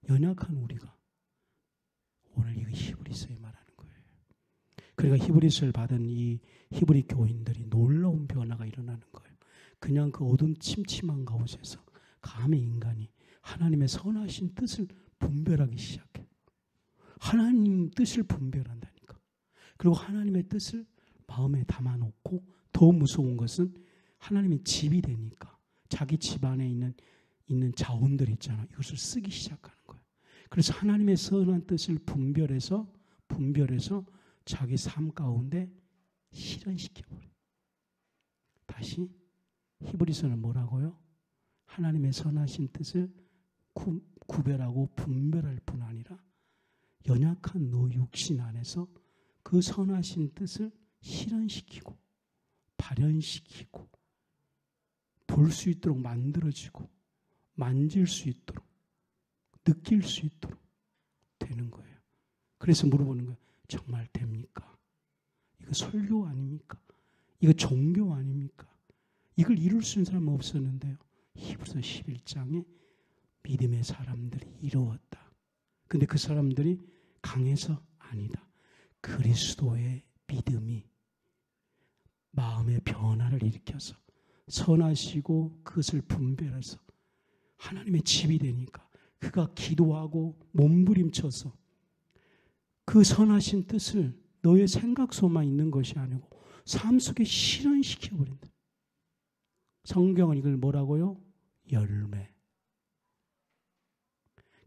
연약한 우리가 오늘 이 히브리서에 말하는 거예요. 그러니까 히브리서를 받은 이 히브리 교인들이 놀라운 변화가 일어나는 거예요. 그냥 그 어둠 침침한 가운데서 감히 인간이 하나님의 선하신 뜻을 분별하기 시작해요. 하나님 뜻을 분별한다니까. 그리고 하나님의 뜻을 마음에 담아놓고 더 무서운 것은 하나님의 집이 되니까 자기 집 안에 있는 자원들 있잖아. 이것을 쓰기 시작하는 거예요. 그래서 하나님의 선한 뜻을 분별해서 자기 삶 가운데 실현시켜버려요. 다시 히브리서는 뭐라고요? 하나님의 선하신 뜻을 구별하고 분별할 뿐 아니라 연약한 너 육신 안에서 그 선하신 뜻을 실현시키고 발현시키고 볼 수 있도록 만들어지고 만질 수 있도록 느낄 수 있도록 되는 거예요. 그래서 물어보는 거예요. 정말 됩니까? 이거 설교 아닙니까? 이거 종교 아닙니까? 이걸 이룰 수 있는 사람은 없었는데요. 히브리서 11장에 믿음의 사람들이 이루었다. 근데 그 사람들이 강해서 아니다. 그리스도의 믿음이 마음의 변화를 일으켜서 선하시고 그것을 분별해서 하나님의 집이 되니까 그가 기도하고 몸부림쳐서 그 선하신 뜻을 너의 생각 속만 있는 것이 아니고 삶 속에 실현시켜버린다. 성경은 이걸 뭐라고요? 열매.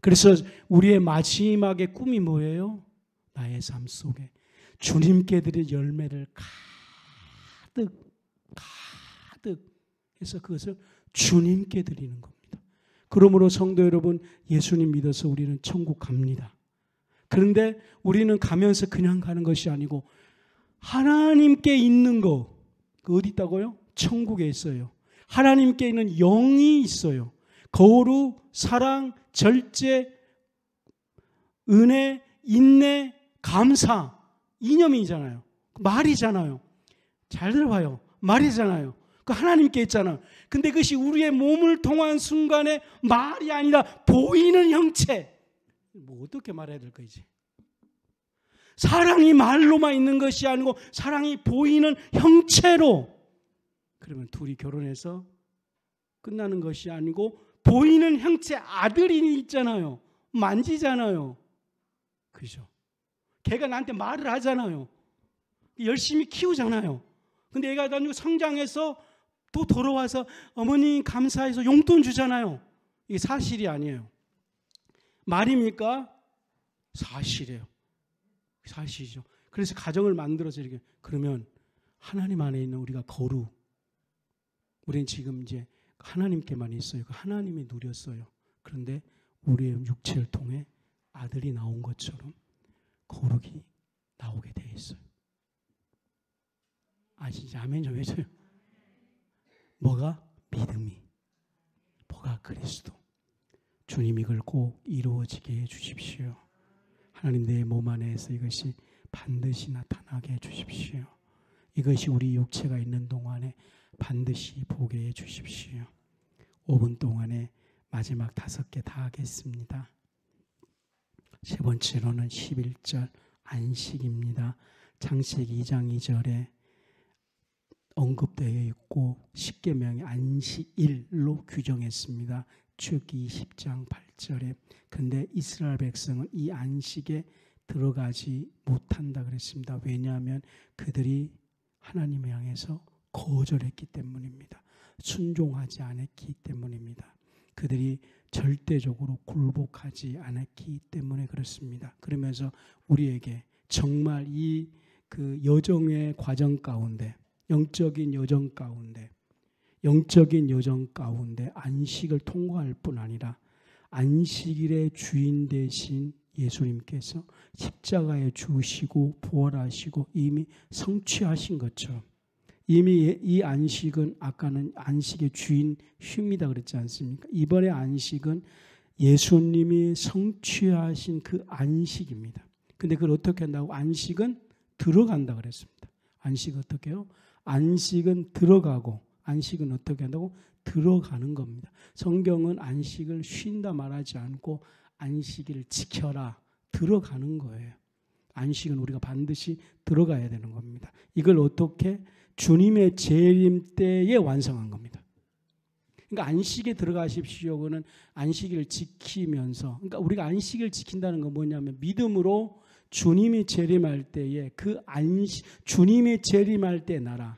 그래서 우리의 마지막의 꿈이 뭐예요? 나의 삶 속에 주님께 드릴 열매를 가득 해서 그것을 주님께 드리는 겁니다. 그러므로 성도 여러분, 예수님 믿어서 우리는 천국 갑니다. 그런데 우리는 가면서 그냥 가는 것이 아니고 하나님께 있는 거, 그 어디 있다고요? 천국에 있어요. 하나님께 있는 영이 있어요. 거룩, 사랑, 절제, 은혜, 인내, 감사, 이념이잖아요. 말이잖아요. 잘 들어봐요. 말이잖아요. 그 하나님께 있잖아요. 근데 그것이 우리의 몸을 통한 순간에 말이 아니라 보이는 형체. 뭐 어떻게 말해야 될까 이제? 사랑이 말로만 있는 것이 아니고 사랑이 보이는 형체로. 그러면 둘이 결혼해서 끝나는 것이 아니고 보이는 형체 아들이 있잖아요. 만지잖아요. 그죠? 걔가 나한테 말을 하잖아요. 열심히 키우잖아요. 근데 얘가 나중에 성장해서 또 돌아와서 어머니 감사해서 용돈 주잖아요. 이게 사실이 아니에요. 말입니까? 사실이에요. 사실이죠. 그래서 가정을 만들어서 이렇게 그러면 하나님 안에 있는 우리가 거룩. 우리는 지금 이제 하나님께만 있어요. 하나님이 누렸어요. 그런데 우리의 육체를 통해 아들이 나온 것처럼 거룩이 나오게 돼 있어요. 아 진짜 아멘 좀 해줘요. 뭐가? 믿음이. 뭐가? 그리스도. 주님 이걸 꼭 이루어지게 해주십시오. 하나님 내 몸 안에서 이것이 반드시 나타나게 해주십시오. 이것이 우리 육체가 있는 동안에 반드시 보게 해주십시오. 5분 동안에 마지막 5개 다 하겠습니다. 세 번째로는 11절 안식입니다. 창세기 2장 2절에 언급되어 있고 십계명이 안식일로 규정했습니다. 출애굽기 10장 8절에. 근데 이스라엘 백성은 이 안식에 들어가지 못한다 그랬습니다. 왜냐하면 그들이 하나님을 향해서 거절했기 때문입니다. 순종하지 않았기 때문입니다. 그들이 절대적으로 굴복하지 않았기 때문에 그렇습니다. 그러면서 우리에게 정말 이 그 여정의 과정 가운데 영적인 여정 가운데 안식을 통과할 뿐 아니라 안식일의 주인 되신 예수님께서 십자가에 죽으시고 부활하시고 이미 성취하신 것처럼 이미 이 안식은 아까는 안식의 주인 쉼이다 그랬지 않습니까? 이번의 안식은 예수님이 성취하신 그 안식입니다. 근데 그걸 어떻게 한다고? 안식은 들어간다 그랬습니다. 안식 어떻게 해요? 안식은 들어가고, 안식은 어떻게 한다고? 들어가는 겁니다. 성경은 안식을 쉰다 말하지 않고 안식일을 지켜라, 들어가는 거예요. 안식은 우리가 반드시 들어가야 되는 겁니다. 이걸 어떻게? 주님의 재림 때에 완성한 겁니다. 그러니까 안식에 들어가십시오. 그는 안식일을 지키면서, 그러니까 우리가 안식을 지킨다는 건 뭐냐면 믿음으로 주님이 재림할 때에 그 안식, 주님이 재림할 때 나라.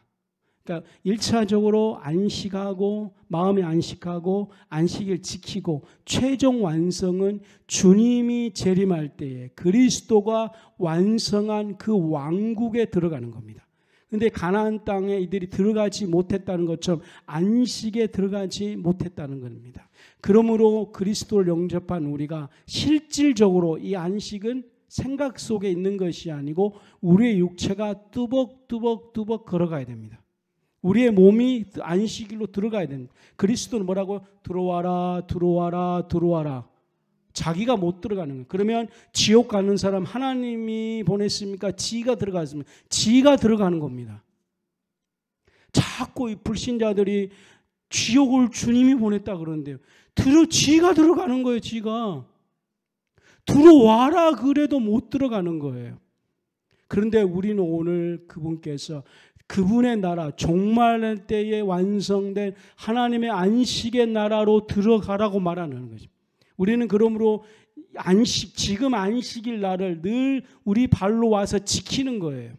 그러니까 1차적으로 안식하고 마음에 안식하고 안식을 지키고 최종 완성은 주님이 재림할 때에 그리스도가 완성한 그 왕국에 들어가는 겁니다. 그런데 가나안 땅에 이들이 들어가지 못했다는 것처럼 안식에 들어가지 못했다는 겁니다. 그러므로 그리스도를 영접한 우리가 실질적으로 이 안식은 생각 속에 있는 것이 아니고 우리의 육체가 뚜벅뚜벅 걸어가야 됩니다. 우리의 몸이 안식일로 들어가야 됩니다. 그리스도는 뭐라고? 들어와라, 들어와라, 들어와라. 자기가 못 들어가는 거예요. 그러면 지옥 가는 사람 하나님이 보냈습니까? 지가 들어갔습니까? 지가 들어가는 겁니다. 자꾸 이 불신자들이 지옥을 주님이 보냈다 그러는데요. 지가 들어가는 거예요. 지가. 들어와라 그래도 못 들어가는 거예요. 그런데 우리는 오늘 그분께서 그분의 나라, 종말 때에 완성된 하나님의 안식의 나라로 들어가라고 말하는 거죠. 우리는 그러므로 지금 안식일 날을 늘 우리 발로 와서 지키는 거예요.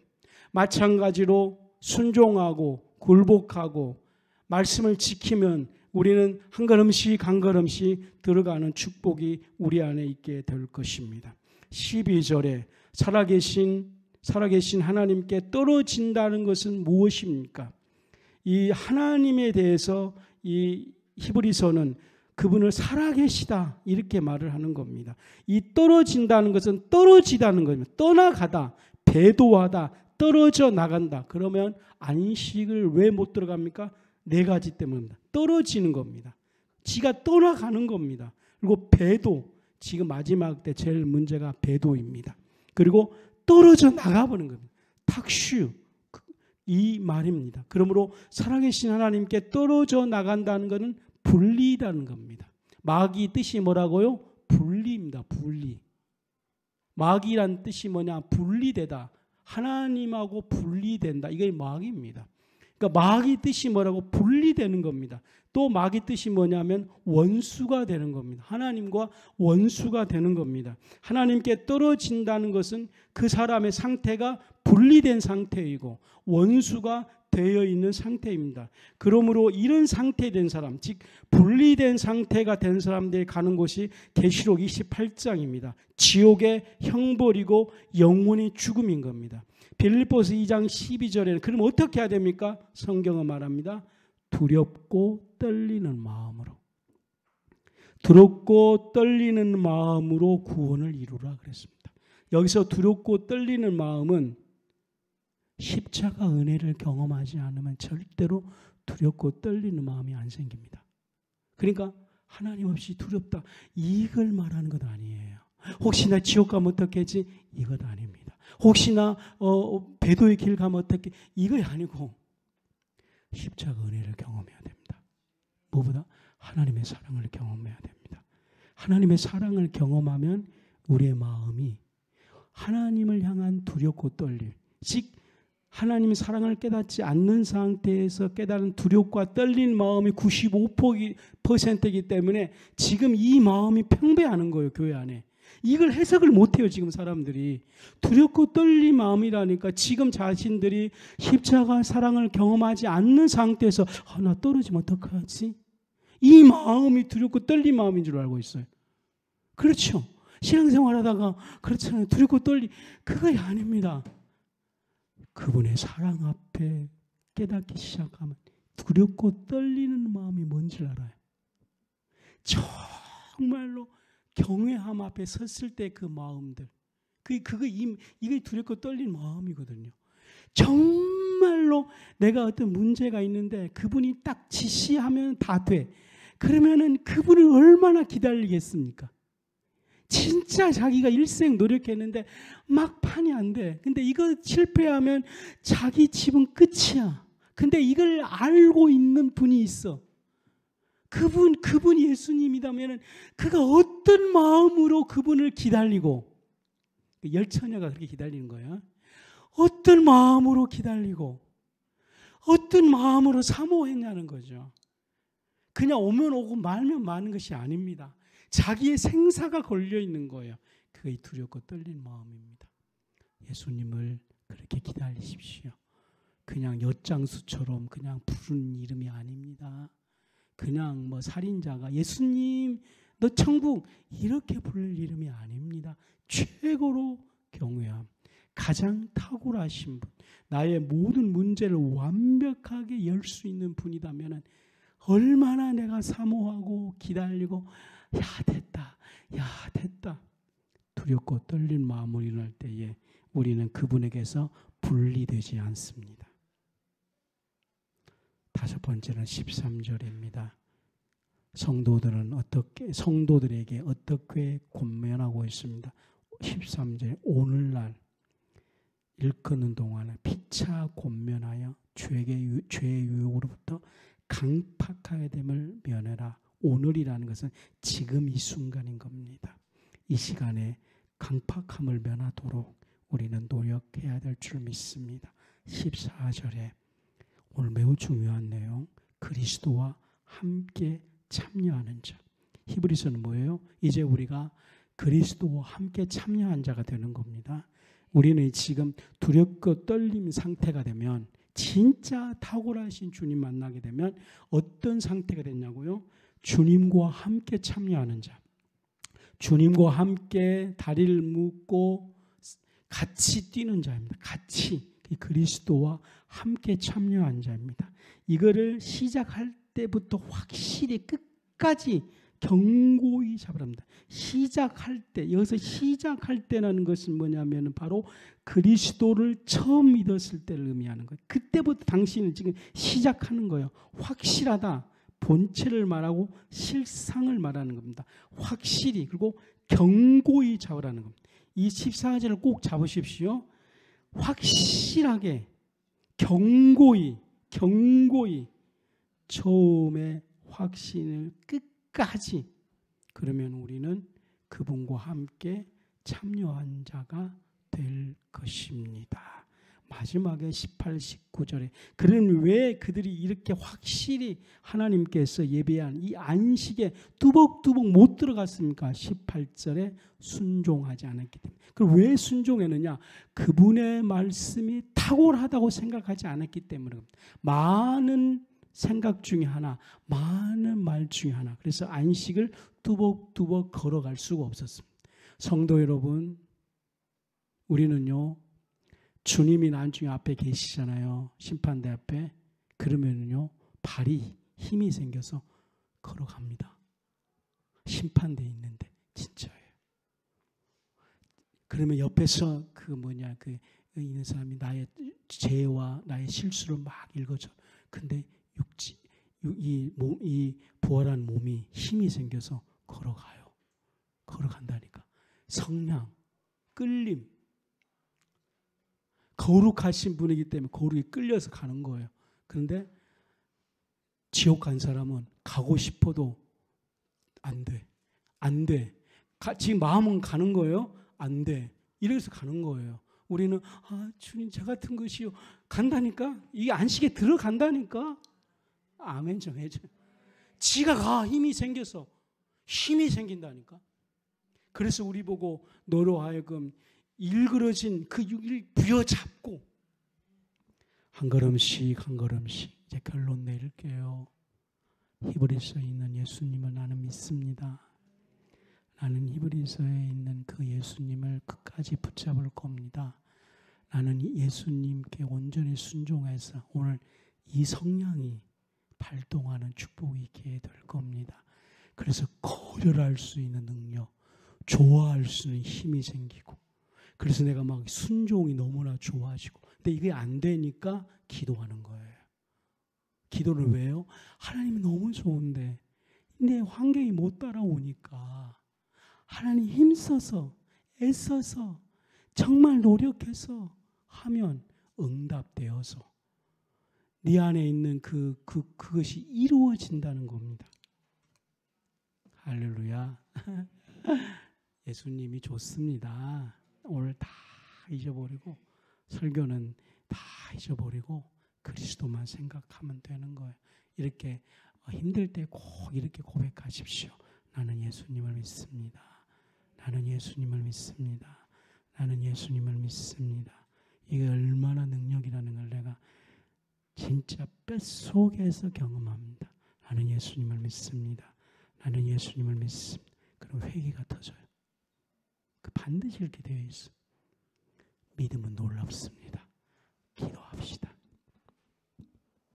마찬가지로 순종하고 굴복하고 말씀을 지키면 우리는 한 걸음씩 한 걸음씩 들어가는 축복이 우리 안에 있게 될 것입니다. 12절에 살아계신 하나님께 떨어진다는 것은 무엇입니까? 이 하나님에 대해서 이 히브리서는 그분을 살아계시다 이렇게 말을 하는 겁니다. 이 떨어진다는 것은 떨어지다는 겁니다. 떠나가다, 배도하다, 떨어져 나간다. 그러면 안식을 왜 못 들어갑니까? 네 가지 때문입니다. 떨어지는 겁니다. 지가 떠나가는 겁니다. 그리고 배도, 지금 마지막 때 제일 문제가 배도입니다. 그리고 떨어져 나가버린 겁니다. 탁슈, 이 말입니다. 그러므로 살아계신 하나님께 떨어져 나간다는 것은 분리라는 겁니다. 마귀 뜻이 뭐라고요? 분리입니다. 분리. 마귀란 뜻이 뭐냐? 분리되다. 하나님하고 분리된다. 이게 마귀입니다. 그러니까 마귀 뜻이 뭐라고? 분리되는 겁니다. 또 마귀 뜻이 뭐냐면 원수가 되는 겁니다. 하나님과 원수가 되는 겁니다. 하나님께 떨어진다는 것은 그 사람의 상태가 분리된 상태이고 원수가 되어 있는 상태입니다. 그러므로 이런 상태된 사람, 즉 분리된 상태가 된 사람들이 가는 곳이 계시록 28장입니다. 지옥의 형벌이고 영원히 죽음인 겁니다. 빌립보서 2장 12절에는 그럼 어떻게 해야 됩니까? 성경은 말합니다. 두렵고 떨리는 마음으로. 두렵고 떨리는 마음으로 구원을 이루라 그랬습니다. 여기서 두렵고 떨리는 마음은 십자가 은혜를 경험하지 않으면 절대로 두렵고 떨리는 마음이 안 생깁니다. 그러니까 하나님 없이 두렵다 이걸 말하는 것 아니에요. 혹시나 지옥 가면 어떻겠지? 이것 아닙니다. 혹시나 배도의 길 가면 어떻게? 이거 아니고 십자가 은혜를 경험해야 됩니다. 무엇보다 하나님의 사랑을 경험해야 됩니다. 하나님의 사랑을 경험하면 우리의 마음이 하나님을 향한 두렵고 떨림, 즉 하나님의 사랑을 깨닫지 않는 상태에서 깨달은 두렵과 떨린 마음이 95%이기 때문에 지금 이 마음이 평배하는 거예요. 교회 안에. 이걸 해석을 못해요. 지금 사람들이. 두렵고 떨린 마음이라니까 지금 자신들이 십자가 사랑을 경험하지 않는 상태에서 나 떨어지면 어떡하지? 이 마음이 두렵고 떨린 마음인 줄 알고 있어요. 그렇죠. 신앙생활 하다가 그렇잖아요. 두렵고 그거 아닙니다. 그분의 사랑 앞에 깨닫기 시작하면 두렵고 떨리는 마음이 뭔지 알아요. 정말로 경외함 앞에 섰을 때 그 마음들, 이게 두렵고 떨린 마음이거든요. 정말로 내가 어떤 문제가 있는데 그분이 딱 지시하면 다 돼. 그러면은 그분을 얼마나 기다리겠습니까? 진짜 자기가 일생 노력했는데 막판이 안 돼. 근데 이거 실패하면 자기 집은 끝이야. 근데 이걸 알고 있는 분이 있어. 그분이 예수님이라면 그가 어떤 마음으로 그분을 기다리고, 열처녀가 그렇게 기다리는 거예요. 어떤 마음으로 기다리고 어떤 마음으로 사모했냐는 거죠. 그냥 오면 오고 말면 마는 것이 아닙니다. 자기의 생사가 걸려 있는 거예요. 그게 두렵고 떨리는 마음입니다. 예수님을 그렇게 기다리십시오. 그냥 엿장수처럼 그냥 부르는 이름이 아닙니다. 그냥 뭐 살인자가 예수님 너 천국 이렇게 부를 이름이 아닙니다. 최고로 경외함, 가장 탁월하신 분, 나의 모든 문제를 완벽하게 열 수 있는 분이라면 얼마나 내가 사모하고 기다리고 야 됐다 두렵고 떨린 마음으로 일어날 때에 우리는 그분에게서 분리되지 않습니다. 다섯 번째는 13절입니다. 성도들에게 어떻게 권면하고 있습니다. 13절 오늘날 일컫는 동안에 피차 권면하여 죄의 유혹으로부터 강팍하게 됨을 면해라. 오늘이라는 것은 지금 이 순간인 겁니다. 이 시간에 강팍함을 면하도록 우리는 노력해야 될 줄 믿습니다. 14절에 오늘 매우 중요한 내용, 그리스도와 함께 참여하는 자. 히브리서는 뭐예요? 이제 우리가 그리스도와 함께 참여한 자가 되는 겁니다. 우리는 지금 두렵고 떨림 상태가 되면, 진짜 탁월하신 주님 만나게 되면 어떤 상태가 됐냐고요? 주님과 함께 참여하는 자. 주님과 함께 다리를 묶고 같이 뛰는 자입니다. 같이 그리스도와 함께 참여한 자입니다. 이거를 시작할 때부터 확실히 끝까지 견고히 잡으라 합니다. 시작할 때, 여기서 시작할 때라는 것은 뭐냐면 바로 그리스도를 처음 믿었을 때를 의미하는 거예요. 그때부터 당신은 지금 시작하는 거예요. 확실하다. 본체를 말하고 실상을 말하는 겁니다. 확실히, 그리고 견고히 잡으라는 겁니다. 이 14절을 꼭 잡으십시오. 확실하게, 견고히 처음에 확신을 끝까지, 그러면 우리는 그분과 함께 참여한 자가 될 것입니다. 마지막에 18, 19절에 그는 왜 그들이 이렇게 확실히 하나님께서 예배한 이 안식에 뚜벅뚜벅 못 들어갔습니까? 18절에 순종하지 않았기 때문에. 그럼 왜 순종했느냐? 그분의 말씀이 탁월하다고 생각하지 않았기 때문입니다. 많은 생각 중에 하나, 많은 말 중에 하나. 그래서 안식을 뚜벅뚜벅 걸어갈 수가 없었습니다. 성도 여러분, 우리는요, 주님이 나중에 앞에 계시잖아요. 심판대 앞에. 그러면요, 발이 힘이 생겨서 걸어갑니다. 심판대에 있는데, 진짜예요. 그러면 옆에서 있는 사람이 나의 죄와 나의 실수를 막 읽어줘. 근데 이 부활한 몸이 힘이 생겨서 걸어가요. 걸어간다니까. 성량, 끌림. 거룩하신 분이기 때문에 거룩에 끌려서 가는 거예요. 그런데 지옥 간 사람은 가고 싶어도 안 돼. 안 돼. 지금 마음은 가는 거예요. 안 돼. 이래서 가는 거예요. 우리는 주님 저 같은 것이요. 간다니까. 이게 안식에 들어간다니까. 아멘 좀 해줘. 지가 가. 힘이 생겨서. 힘이 생긴다니까. 그래서 우리 보고 너로 하여금 일그러진 그 육을 부여잡고 한 걸음씩 이제 결론 내릴게요. 히브리서에 있는 예수님을 나는 믿습니다. 나는 히브리서에 있는 그 예수님을 끝까지 붙잡을 겁니다. 나는 예수님께 온전히 순종해서 오늘 이 성령이 발동하는 축복이 있게 될 겁니다. 그래서 거절할 수 있는 능력, 좋아할 수 있는 힘이 생기고, 그래서 내가 막 순종이 너무나 좋아지고, 근데 이게 안 되니까 기도하는 거예요. 기도를 왜요? 하나님이 너무 좋은데 내 환경이 못 따라오니까 하나님 힘써서 애써서 정말 노력해서 하면 응답되어서 네 안에 있는 그것이 이루어진다는 겁니다. 할렐루야. 예수님이 좋습니다. 오늘 다 잊어버리고 설교는 다 잊어버리고 그리스도만 생각하면 되는 거예요. 이렇게 힘들 때 꼭 이렇게 고백하십시오. 나는 예수님을 믿습니다. 나는 예수님을 믿습니다. 나는 예수님을 믿습니다. 이게 얼마나 능력이라는 걸 내가 진짜 뼛속에서 경험합니다. 나는 예수님을 믿습니다. 나는 예수님을 믿습니다. 그럼 회개가 터져요. 반드시 이렇게 되어 있어요. 믿음은 놀랍습니다. 기도합시다.